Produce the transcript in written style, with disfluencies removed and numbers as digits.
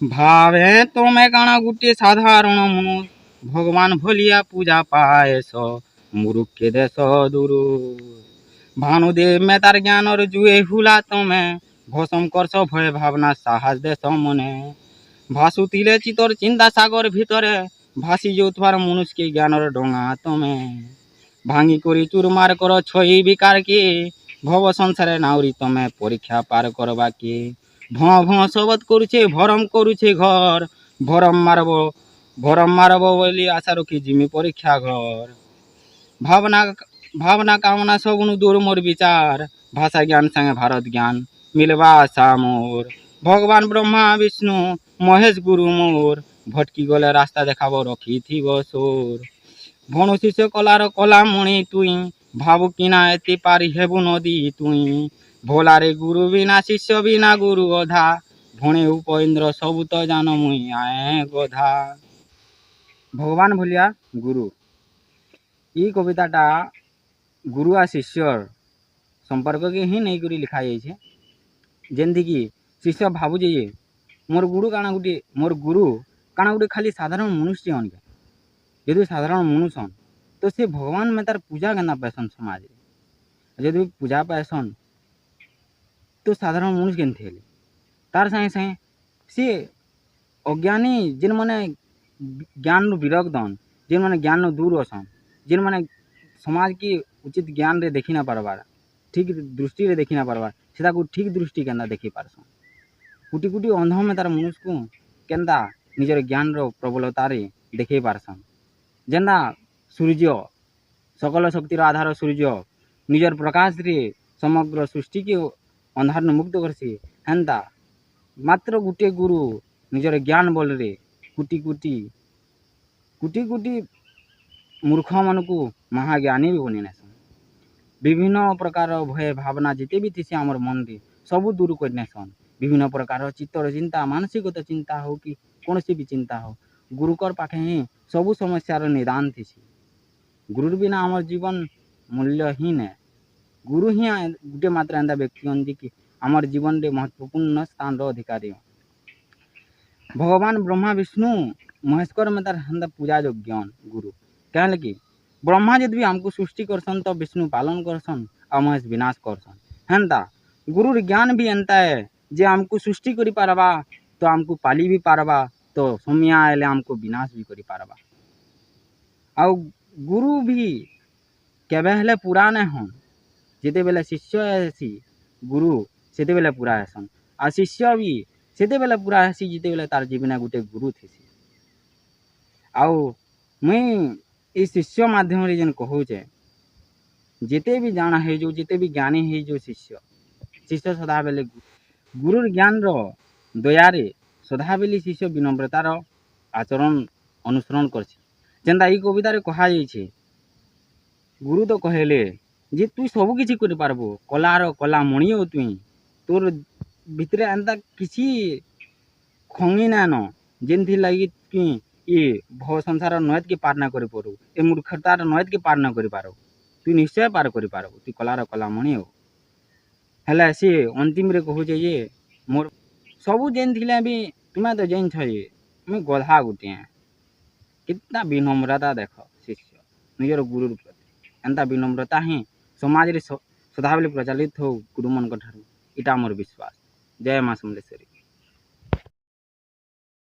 ଭାବେ ତମେ କାଣା ଗୋଟିଏ ସାଧାରଣ ମନୁଷ ଭଗବାନ ଭଲିଆ ପୂଜା ପାଏସ ମୁରୁଖେ ଦେଶ ଦୂରୁ ଭାନୁଦେବ ମେ ତାର ଜ୍ଞାନର ଜୁଏ ହୁଲା ତମେ ଭସମ କରସ ଭୟ ଭାବନା ସାହସ ଦେଶ ମନେ ଭାସୁଥିଲେ ଚିତର ଚିନ୍ତା ସାଗର ଭିତରେ ଭାସି ଯାଉଥିବାର ମନୁଷ୍ୟ ଜ୍ଞାନର ଡଙ୍ଗା ତମେ ଭାଙ୍ଗି କରି ଚୁରମାର କର ଛଇ ବିକାର କି ଭବ ସଂସାରେ ନାଉରି ତମେ ପରୀକ୍ଷା ପାର କରବା କି ଭଁ ଭଁ ଶବତ କରୁଛେ ଭରମ କରୁଛେ ଘର ଭରମ ମାରବ ବୋଲି ଆଶା ରଖି ଜିମି ପରୀକ୍ଷା ଘର ଭାବନା ଭାବନା କାମନା ସବୁନୁ ଦୂର মোর বিচার ভাষা জ্ঞান সাଙ୍ଗେ ଭାରତ ଜ୍ଞାନ ମିଲବା ଆଶା মোর ଭଗବାନ ବ୍ରହ୍ମା ବିଷ୍ଣୁ ମହେଶ ଗୁରୁ ମୋର ଭଟକି ଗଲେ ରାସ୍ତା ଦେଖାବ ରଖିଥିବ ସୋର ଭଣୁ ଶିଷ୍ୟ କଲାର କଲା ମଣି ତୁଇ ଭାବୁ କିନା ଏତେ ପାରି ହେବୁ ନଦୀ ତୁଇ ଭୋଲାରେ ଗୁରୁ ବିନା ଶିଷ୍ୟ ବିନା ଗୁରୁ ଅଧା ଭଣେ ଉପଇନ୍ଦ୍ର ସବୁ ତ ଜାନ ମୁଇଁ ଆଏ ଗଧା ଭଗବାନ ଭଲିଆ ଗୁରୁ ଇ କବିତାଟା ଗୁରୁ আর শিষ্যর সম্পর্ককে ହିଁ ନେଇକରି ଲେଖା ଯାଇଛେ ଯେମିତିକି ଶିଷ୍ୟ ଭାବୁଛେ ଯେ ମୋର ଗୁରୁ କାଣା ଗୋଟେ ଖାଲି ସାଧାରଣ ମନୁଷ୍ୟ ଅନିକା ଯଦି ସାଧାରଣ ମନୁଷନ୍ ତ ସେ ଭଗବାନ ମେ ତାର ପୂଜା କେନ୍ତା ପାଇସନ୍ ସମାଜରେ ଯଦି ପୂଜା ପାଇସନ୍ ତ ସାଧାରଣ ମନୁଷ କେମିତି ହେଲେ ତାର ସାଙ୍ଗେ ସାଙ୍ଗେ ସିଏ ଅଜ୍ଞାନୀ ଯେନ୍ମାନେ ଜ୍ଞାନରୁ ବିରକ୍ତନ୍ ଯେନ୍ମାନେ ଜ୍ଞାନ ଦୂର ଅଛନ୍ ଯେନ୍ମାନେ ସମାଜକେ ଉଚିତ ଜ୍ଞାନରେ ଦେଖି ନା ପାରବାର ଠିକ୍ ଦୃଷ୍ଟିରେ ଦେଖି ନା ପାରବାର ସେଟାକୁ ଠିକ୍ ଦୃଷ୍ଟି କେନ୍ତା ଦେଖି ପାରସନ୍ କୋଟି କୋଟି ଅନ୍ଧମେ ତାର ମନୁଷକୁ କେନ୍ତା ନିଜର ଜ୍ଞାନର ପ୍ରବଳତାରେ ଦେଖେଇ ପାରସନ୍ ଯେନ୍ତା ସୂର୍ଯ୍ୟ सकल शक्तिर आधार सूर्य निजर प्रकाश रे समग्र सृष्टि के अंधार मुक्त करसी हेन्ता मात्र गोटे गुरु निजर ज्ञान बल रे कोटि कोटि कोटि कोटि मूर्ख मन को महाज्ञानी भी बनी नेसन विभिन्न प्रकार भय भावना जिते भी थी आमर मन रे सबू दूर कर नेसन विभिन्न प्रकार चित्तर चिंता मानसिकता चिंता हो कि कौन सी भी चिंता हो गुरुकर पाखे ही सबू समस्यार निदान थी गुरु बिना आम जीवन मूल्यहीन है गुरु ही गोटे मात्र एंता व्यक्ति हन कि आमर जीवन रे महत्वपूर्ण स्थान अधिकारी भगवान ब्रह्मा विष्णु महेश्वर में तार हेन्ता पूजा योग्य गुरु कहले कि ब्रह्मा जब भी आमको सृष्टि करसन तो विष्णु पालन करसन और महेश विनाश करसन हेन्ता गुरु ज्ञान भी एंता है जे आमको सृष्टि करि पारबा तो आमको पाली भी पारबा तो समय आए आमको विनाश भी करि पारबा आउ गुरु भी केबे हेले पूरा नहीं हन जिते बेले शिष्य हेसी गुरु सेते बेले पूरा हेसन आ शिष्य भी सेते बेले पूरा हेसी जिते बेले तार जीवने गोटे गुरु थेसी आउ मुई ई शिष्य माध्यम रे जेन कहूचे जिते भी जाना है जो जिते भी ज्ञानी है जो शिष्य सदा बेले गुरु ज्ञान रो दयारे सदा बेले शिष्य विनम्रतार आचरण अनुसरण करछि जेन्ता ई कवितार कहा जाइछे गुरु तो कहले जे तु सब किछि करि पारबो कलार कला मणि हो तुई तोर भितरे एंता किछि खंगी नान जेनथि लागि कि ये भव संसार नयत के पार ना करि पारू ए मूर्खतार नयत के पार ना करि पारो तु निश्चय पार करि पारबो तु कलार कला मणि हो हेला से अंतिम रे कहू जे मोर सबू जेन थिले भी तुमे तो जेन छ ये मैं गधा गुटे कितना विनम्रता देख शिष्य निजर गुरु प्रति एंता विनम्रता ही समाज रे सदाबले प्रचलित हो गुरु मन ठारू इटा मोर विश्वास जय मां समलेश्वरी।